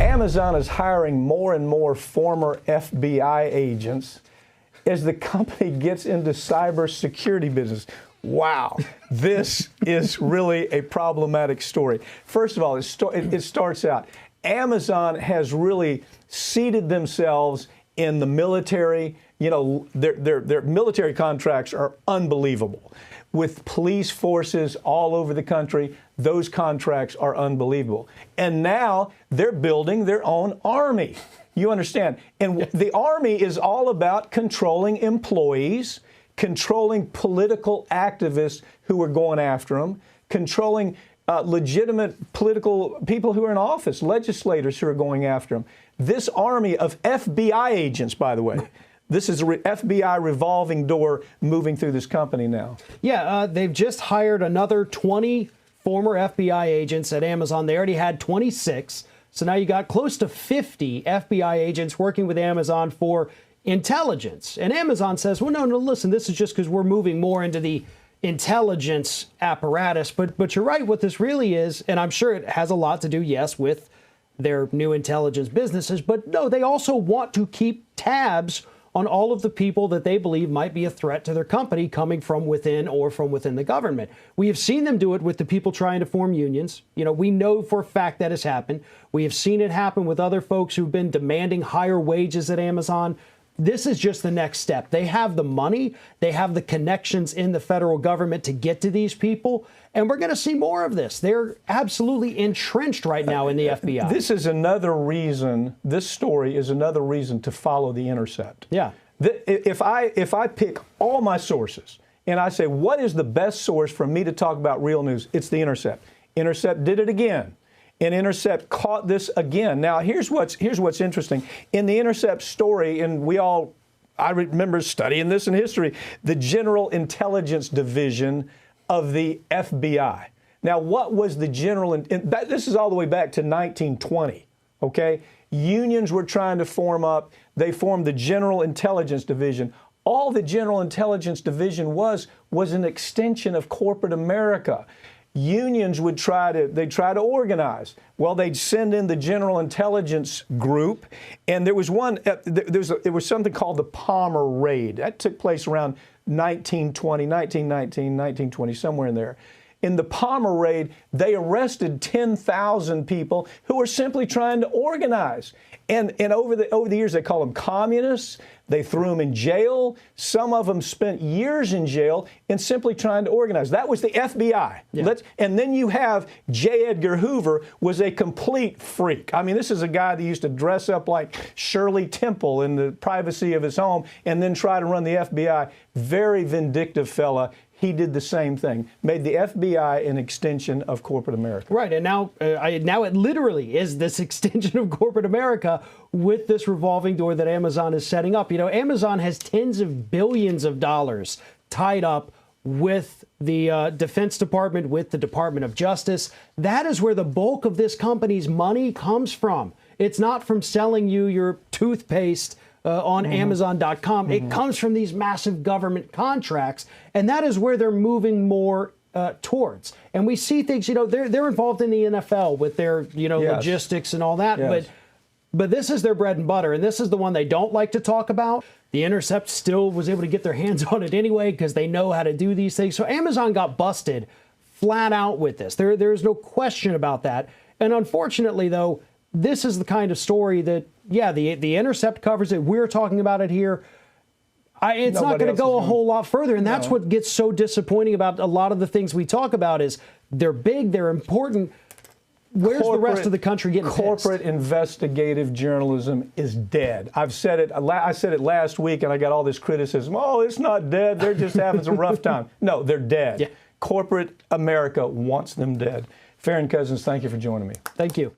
Amazon is hiring more and more former FBI agents as the company gets into cybersecurity business. Wow, this is really a problematic story. First of all, it starts out, Amazon has really seated themselves in the military. You know, their military contracts are unbelievable. With police forces all over the country, those contracts are unbelievable. And now they're building their own army. You understand? And the army is all about controlling employees, controlling political activists who are going after them, controlling legitimate political people who are in office, legislators who are going after them. This army of FBI agents, by the way, this is a FBI revolving door moving through this company now. Yeah, they've just hired another 20 former FBI agents at Amazon. They already had 26. So now you got close to 50 FBI agents working with Amazon for intelligence. And Amazon says, well, no, listen, this is just because we're moving more into the intelligence apparatus. But you're right, what this really is, and I'm sure it has a lot to do, yes, with their new intelligence businesses. But no, they also want to keep tabs on all of the people that they believe might be a threat to their company coming from within or from within the government. We have seen them do it with the people trying to form unions. You know, we know for a fact that has happened. We have seen it happen with other folks who've been demanding higher wages at Amazon. This is just the next step. They have the money. They have the connections in the federal government to get to these people. And we're going to see more of this. They're absolutely entrenched right now in the FBI. This is another reason, this story is another reason to follow The Intercept. Yeah. If I pick all my sources and I say, what is the best source for me to talk about real news? It's The Intercept. Intercept did it again. And Intercept caught this again. Now, here's what's interesting. In the Intercept story, and I remember studying this in history, the General Intelligence Division of the FBI. Now, what was the this is all the way back to 1920, okay? Unions were trying to form up. They formed the General Intelligence Division. All the General Intelligence Division was an extension of corporate America. Unions would try to organize. Well, they'd send in the General Intelligence Group, and there was something called the Palmer Raid. That took place around 1919, 1920, somewhere in there. In the Palmer Raid, they arrested 10,000 people who were simply trying to organize. And over the years, they called them communists. They threw them in jail. Some of them spent years in jail and simply trying to organize. That was the FBI. Yeah. And then you have J. Edgar Hoover was a complete freak. I mean, this is a guy that used to dress up like Shirley Temple in the privacy of his home and then try to run the FBI. Very vindictive fella. He did the same thing, made the FBI an extension of corporate America. Right, and now it literally is this extension of corporate America with this revolving door that Amazon is setting up. You know, Amazon has tens of billions of dollars tied up with the Defense Department, with the Department of Justice. That is where the bulk of this company's money comes from. It's not from selling you your toothpaste on Amazon.com. It comes from these massive government contracts, and that is where they're moving more towards. And we see things, you know, they're involved in the NFL with their, you know, yes, logistics and all that, yes, but this is their bread and butter, and this is the one they don't like to talk about. The Intercept still was able to get their hands on it anyway because they know how to do these things. So Amazon got busted flat out with this. There's no question about that. And unfortunately, though, this is the kind of story that, yeah, the Intercept covers it. We're talking about it here. It's not going to go a whole lot further. And that's what gets so disappointing about a lot of the things we talk about is they're big, they're important. Where's the rest of the country getting corporate investigative journalism is dead. I've said it. I said it last week, and I got all this criticism. Oh, it's not dead. They're just having some rough time. No, they're dead. Yeah. Corporate America wants them dead. Farron Cousins, thank you for joining me. Thank you.